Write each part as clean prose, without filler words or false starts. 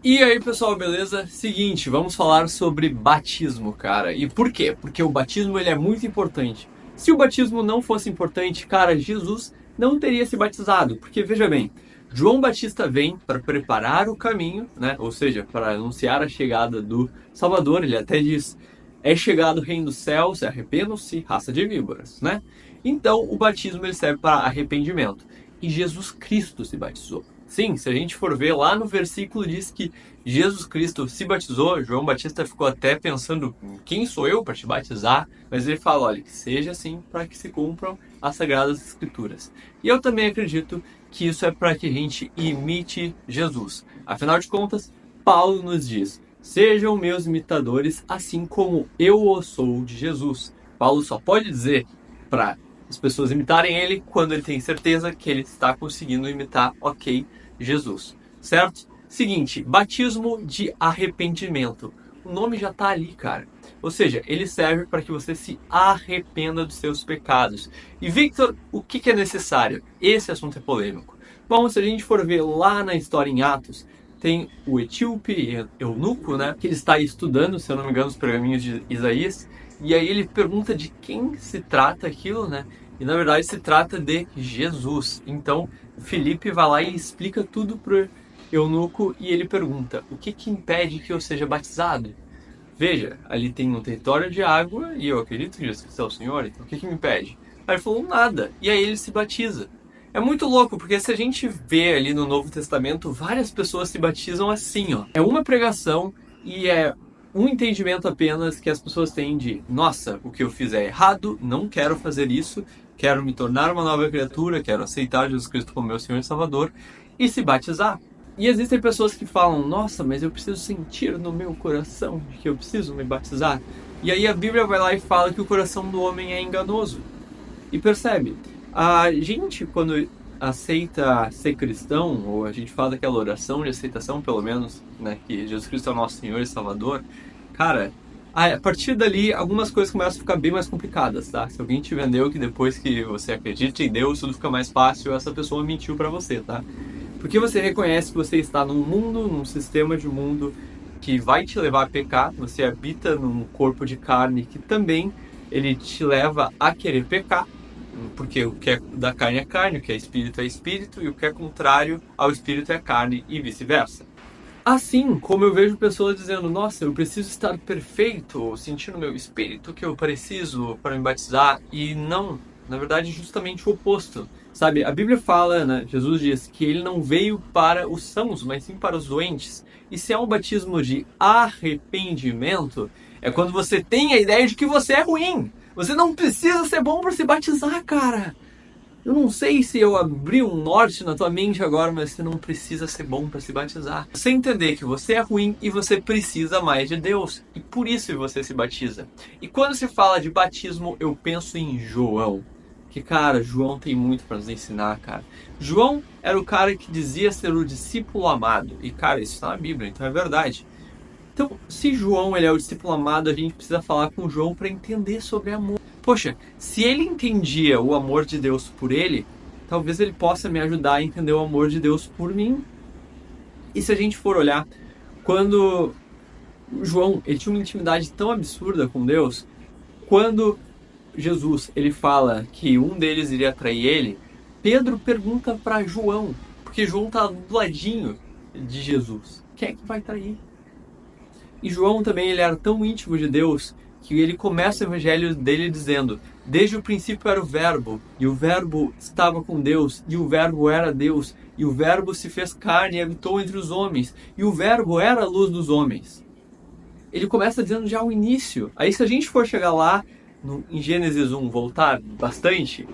E aí, pessoal, beleza? Seguinte, vamos falar sobre batismo, cara. E por quê? Porque o batismo ele é muito importante. Se o batismo não fosse importante, cara, Jesus não teria se batizado. Porque veja bem, João Batista vem para preparar o caminho, né? Ou seja, para anunciar a chegada do Salvador. Ele até diz: "É chegado o reino dos céus, arrependam-se, raça de víboras", né? Então, o batismo ele serve para arrependimento. E Jesus Cristo se batizou. Sim, se a gente for ver lá no versículo diz que Jesus Cristo se batizou. João Batista ficou até pensando: quem sou eu para te batizar? Mas ele fala: olha, que seja assim para que se cumpram as Sagradas Escrituras. E eu também acredito que isso é para que a gente imite Jesus. Afinal de contas, Paulo nos diz: sejam meus imitadores, assim como eu o sou de Jesus. Paulo só pode dizer para as pessoas imitarem ele quando ele tem certeza que ele está conseguindo imitar, ok, Jesus, certo? Seguinte, batismo de arrependimento. O nome já está ali, cara. Ou seja, ele serve para que você se arrependa dos seus pecados. E Victor, o que é necessário? Esse assunto é polêmico. Bom, se a gente for ver lá na história em Atos, tem o etíope eunuco, né? Que ele está estudando, se eu não me engano, os pergaminhos de Isaías. E aí ele pergunta de quem se trata aquilo, né? E na verdade se trata de Jesus. Então Felipe vai lá e explica tudo pro eunuco e ele pergunta: o que impede que eu seja batizado? Veja, ali tem um território de água e eu acredito que Jesus Cristo é o Senhor, então o que me impede? Aí ele falou: nada. E aí ele se batiza. É muito louco, porque se a gente vê ali no Novo Testamento, várias pessoas se batizam assim, ó. É uma pregação e é um entendimento apenas que as pessoas têm de: nossa, o que eu fiz é errado, não quero fazer isso, quero me tornar uma nova criatura, quero aceitar Jesus Cristo como meu Senhor e Salvador e se batizar. E existem pessoas que falam: nossa, mas eu preciso sentir no meu coração que eu preciso me batizar. E aí a Bíblia vai lá e fala que o coração do homem é enganoso. E percebe, a gente quando aceita ser cristão, ou a gente faz aquela oração de aceitação pelo menos, né, que Jesus Cristo é o nosso Senhor e Salvador, cara, a partir dali algumas coisas começam a ficar bem mais complicadas, tá? Se alguém te vendeu que depois que você acredita em Deus tudo fica mais fácil, essa pessoa mentiu pra você, tá? Porque você reconhece que você está num mundo, num sistema de mundo que vai te levar a pecar, você habita num corpo de carne que também ele te leva a querer pecar, porque o que é da carne é carne, o que é espírito, e o que é contrário ao espírito é carne e vice-versa. Assim como eu vejo pessoas dizendo: nossa, eu preciso estar perfeito, sentir no meu espírito que eu preciso para me batizar, e não, na verdade, justamente o oposto. Sabe, a Bíblia fala, né, Jesus diz que ele não veio para os sãos, mas sim para os doentes. E se é um batismo de arrependimento, é quando você tem a ideia de que você é ruim. Você não precisa ser bom para se batizar, cara. Eu não sei se eu abri um norte na tua mente agora, mas você não precisa ser bom para se batizar. Você entender que você é ruim e você precisa mais de Deus. E por isso você se batiza. E quando se fala de batismo, eu penso em João. Que, cara, João tem muito para nos ensinar, cara. João era o cara que dizia ser o discípulo amado. E, cara, isso está na Bíblia, então é verdade. Então, se João ele é o discípulo amado, a gente precisa falar com João para entender sobre amor. Poxa, se ele entendia o amor de Deus por ele, talvez ele possa me ajudar a entender o amor de Deus por mim. E se a gente for olhar, quando João ele tinha uma intimidade tão absurda com Deus, quando Jesus ele fala que um deles iria trair ele, Pedro pergunta para João, porque João está do ladinho de Jesus: quem é que vai trair? E João também ele era tão íntimo de Deus que ele começa o evangelho dele dizendo: desde o princípio era o verbo, e o verbo estava com Deus, e o verbo era Deus, e o verbo se fez carne e habitou entre os homens, e o verbo era a luz dos homens. Ele começa dizendo já o início. Aí se a gente for chegar lá em Gênesis 1, voltar bastante,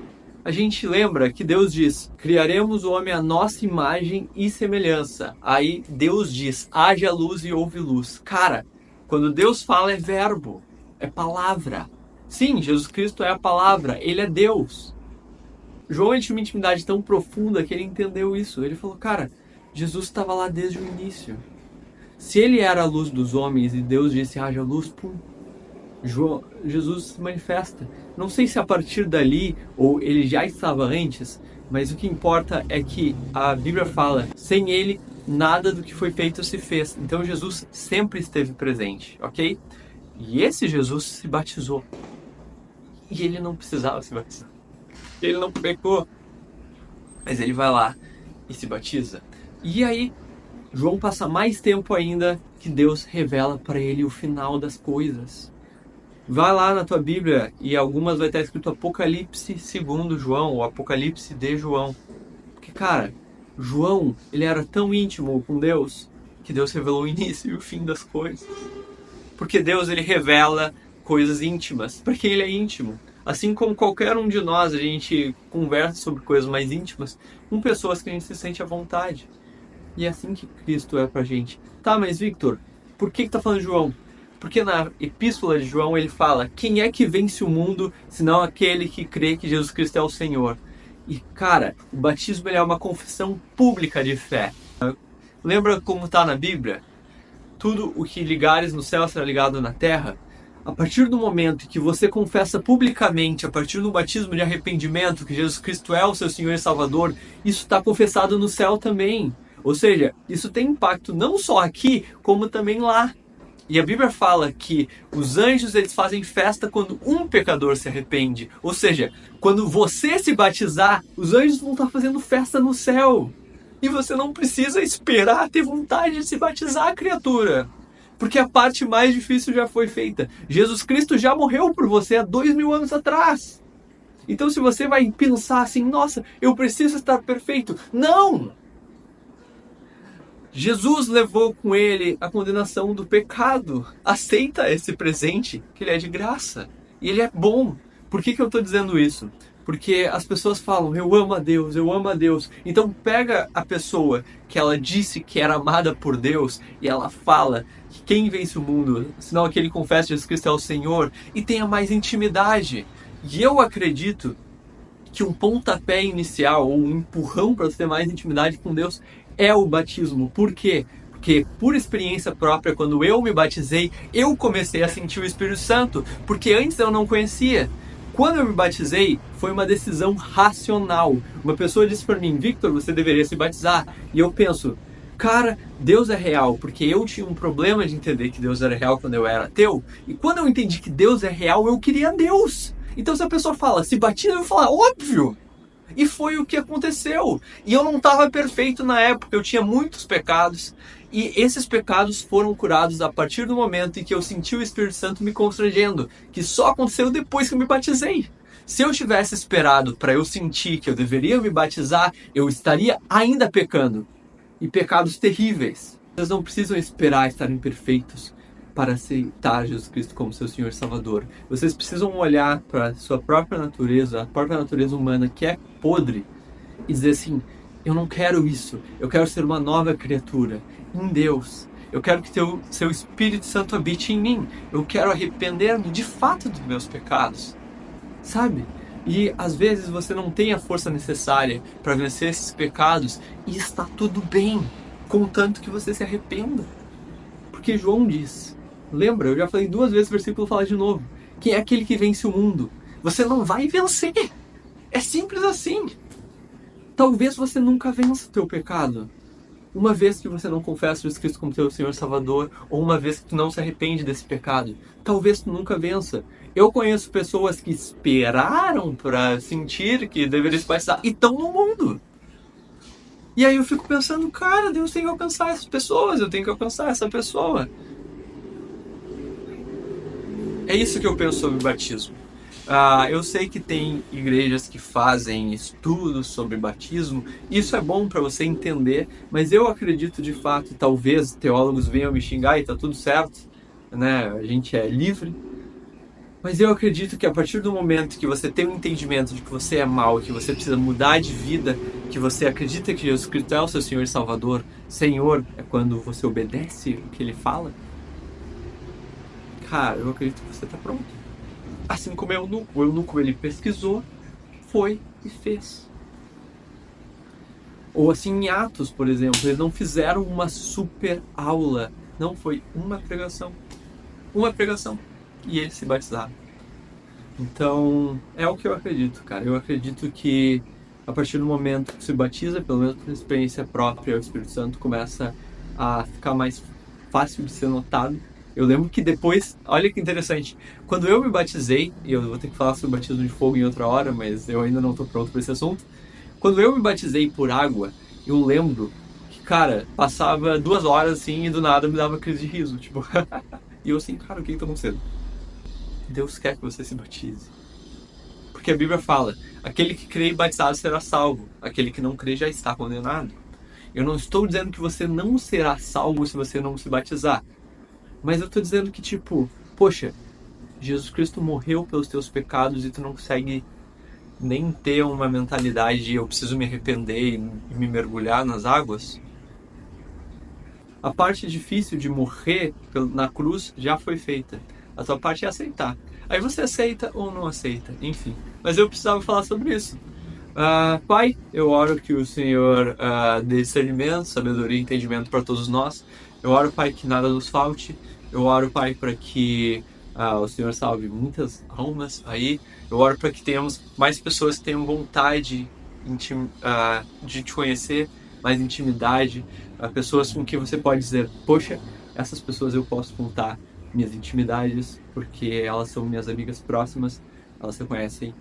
a gente lembra que Deus diz: criaremos o homem à nossa imagem e semelhança. Aí Deus diz: haja luz e houve luz. Cara, quando Deus fala é verbo, é palavra. Sim, Jesus Cristo é a palavra, ele é Deus. João tinha uma intimidade tão profunda que ele entendeu isso. Ele falou: cara, Jesus estava lá desde o início. Se ele era a luz dos homens e Deus disse haja luz, pum, Jesus se manifesta. Não sei se a partir dali ou ele já estava antes, mas o que importa é que a Bíblia fala: sem ele nada do que foi feito se fez. Então Jesus sempre esteve presente, ok? E esse Jesus se batizou. E ele não precisava se batizar. Ele não pecou. Mas ele vai lá e se batiza. E aí, João passa mais tempo ainda que Deus revela para ele o final das coisas. Vai lá na tua Bíblia e algumas vai estar escrito Apocalipse segundo João, ou Apocalipse de João. Porque, cara, João, ele era tão íntimo com Deus que Deus revelou o início e o fim das coisas. Porque Deus, ele revela coisas íntimas, para quem ele é íntimo. Assim como qualquer um de nós, a gente conversa sobre coisas mais íntimas com pessoas que a gente se sente à vontade. E é assim que Cristo é pra gente. Tá, mas Victor, por que tá falando de João? Porque na epístola de João ele fala: quem é que vence o mundo, senão aquele que crê que Jesus Cristo é o Senhor? E cara, o batismo ele é uma confissão pública de fé. Lembra como tá na Bíblia? Tudo o que ligares no céu será ligado na terra. A partir do momento em que você confessa publicamente, a partir do batismo de arrependimento, que Jesus Cristo é o seu Senhor e Salvador, isso está confessado no céu também. Ou seja, isso tem impacto não só aqui, como também lá. E a Bíblia fala que os anjos eles fazem festa quando um pecador se arrepende. Ou seja, quando você se batizar, os anjos vão estar fazendo festa no céu. E você não precisa esperar ter vontade de se batizar, criatura. Porque a parte mais difícil já foi feita. Jesus Cristo já morreu por você há 2000 anos atrás. Então se você vai pensar assim, nossa, eu preciso estar perfeito. Não! Jesus levou com ele a condenação do pecado. Aceita esse presente, que ele é de graça. E ele é bom. Por que eu estou dizendo isso? Porque as pessoas falam, eu amo a Deus, eu amo a Deus. Então pega a pessoa que ela disse que era amada por Deus e ela fala que quem vence o mundo, senão aquele que confessa que Jesus Cristo é o Senhor, e tenha mais intimidade. E eu acredito que um pontapé inicial ou um empurrão para você ter mais intimidade com Deus é o batismo. Por quê? Porque por experiência própria, quando eu me batizei, eu comecei a sentir o Espírito Santo, porque antes eu não conhecia. Quando eu me batizei, foi uma decisão racional. Uma pessoa disse para mim, Victor, você deveria se batizar. E eu penso, cara, Deus é real, porque eu tinha um problema de entender que Deus era real quando eu era ateu. E quando eu entendi que Deus é real, eu queria Deus. Então se a pessoa fala, se batiza, eu vou falar, óbvio. E foi o que aconteceu. E eu não estava perfeito na época, eu tinha muitos pecados. E esses pecados foram curados a partir do momento em que eu senti o Espírito Santo me constrangendo, que só aconteceu depois que eu me batizei. Se eu tivesse esperado para eu sentir que eu deveria me batizar, eu estaria ainda pecando. E pecados terríveis. Vocês não precisam esperar estarem perfeitos para aceitar Jesus Cristo como seu Senhor e Salvador. Vocês precisam olhar para a sua própria natureza, a própria natureza humana que é podre, e dizer assim, eu não quero isso, eu quero ser uma nova criatura em Deus. Eu quero que seu Espírito Santo habite em mim. Eu quero arrepender-me de fato dos meus pecados. Sabe? E às vezes você não tem a força necessária para vencer esses pecados e está tudo bem, contanto que você se arrependa. Porque João diz, lembra, eu já falei 2 vezes o versículo, vou falar de novo. Quem é aquele que vence o mundo? Você não vai vencer. É simples assim. Talvez você nunca vença o teu pecado. Uma vez que você não confessa Jesus Cristo como teu Senhor e Salvador, ou uma vez que tu não se arrepende desse pecado, talvez tu nunca vença. Eu conheço pessoas que esperaram para sentir que deveriam se batizar e estão no mundo. E aí eu fico pensando, cara, Deus tem que alcançar essas pessoas, eu tenho que alcançar essa pessoa. É isso que eu penso sobre o batismo. Eu sei que tem igrejas que fazem estudos sobre batismo, isso é bom para você entender, mas eu acredito de fato, talvez teólogos venham me xingar e tá tudo certo, né? A gente é livre, mas eu acredito que a partir do momento que você tem um entendimento de que você é mau, que você precisa mudar de vida, que você acredita que Jesus Cristo é o seu Senhor e Salvador, Senhor é quando você obedece o que Ele fala, cara, eu acredito que você tá pronto. Assim como o eunuco ele pesquisou, foi e fez. Ou assim em Atos, por exemplo, eles não fizeram uma super aula, não, foi uma pregação, e eles se batizaram. Então, é o que eu acredito, cara. Eu acredito que a partir do momento que se batiza, pelo menos por experiência própria, o Espírito Santo começa a ficar mais fácil de ser notado. Eu lembro que depois, olha que interessante, quando eu me batizei, e eu vou ter que falar sobre o batismo de fogo em outra hora, mas eu ainda não estou pronto para esse assunto. Quando eu me batizei por água, eu lembro que, cara, passava 2 horas assim e do nada me dava crise de riso, tipo, e eu assim, cara, o que está acontecendo? Deus quer que você se batize. Porque a Bíblia fala, aquele que crê e batizado será salvo, aquele que não crê já está condenado. Eu não estou dizendo que você não será salvo se você não se batizar, mas eu estou dizendo que, tipo, poxa, Jesus Cristo morreu pelos teus pecados e tu não consegue nem ter uma mentalidade de eu preciso me arrepender e me mergulhar nas águas. A parte difícil de morrer na cruz já foi feita. A tua parte é aceitar. Aí você aceita ou não aceita, enfim. Mas eu precisava falar sobre isso. Pai, eu oro que o Senhor dê discernimento, sabedoria e entendimento para todos nós. Eu oro, Pai, que nada nos falte. Eu oro, Pai, para que o Senhor salve muitas almas aí. Eu oro para que tenhamos mais pessoas que tenham vontade de te conhecer, mais intimidade. Pessoas com quem você pode dizer, poxa, essas pessoas eu posso contar minhas intimidades, porque elas são minhas amigas próximas, elas reconhecem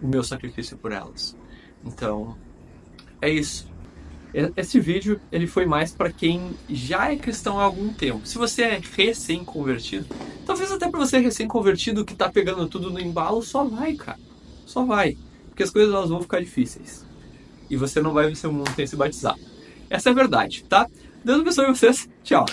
o meu sacrifício por elas. Então, é isso. Esse vídeo ele foi mais para quem já é cristão há algum tempo. Se você é recém-convertido, talvez até para você recém-convertido que tá pegando tudo no embalo, só vai, cara. Só vai. Porque as coisas elas vão ficar difíceis. E você não vai vencer o mundo sem se batizar. Essa é a verdade, tá? Deus abençoe vocês. Tchau.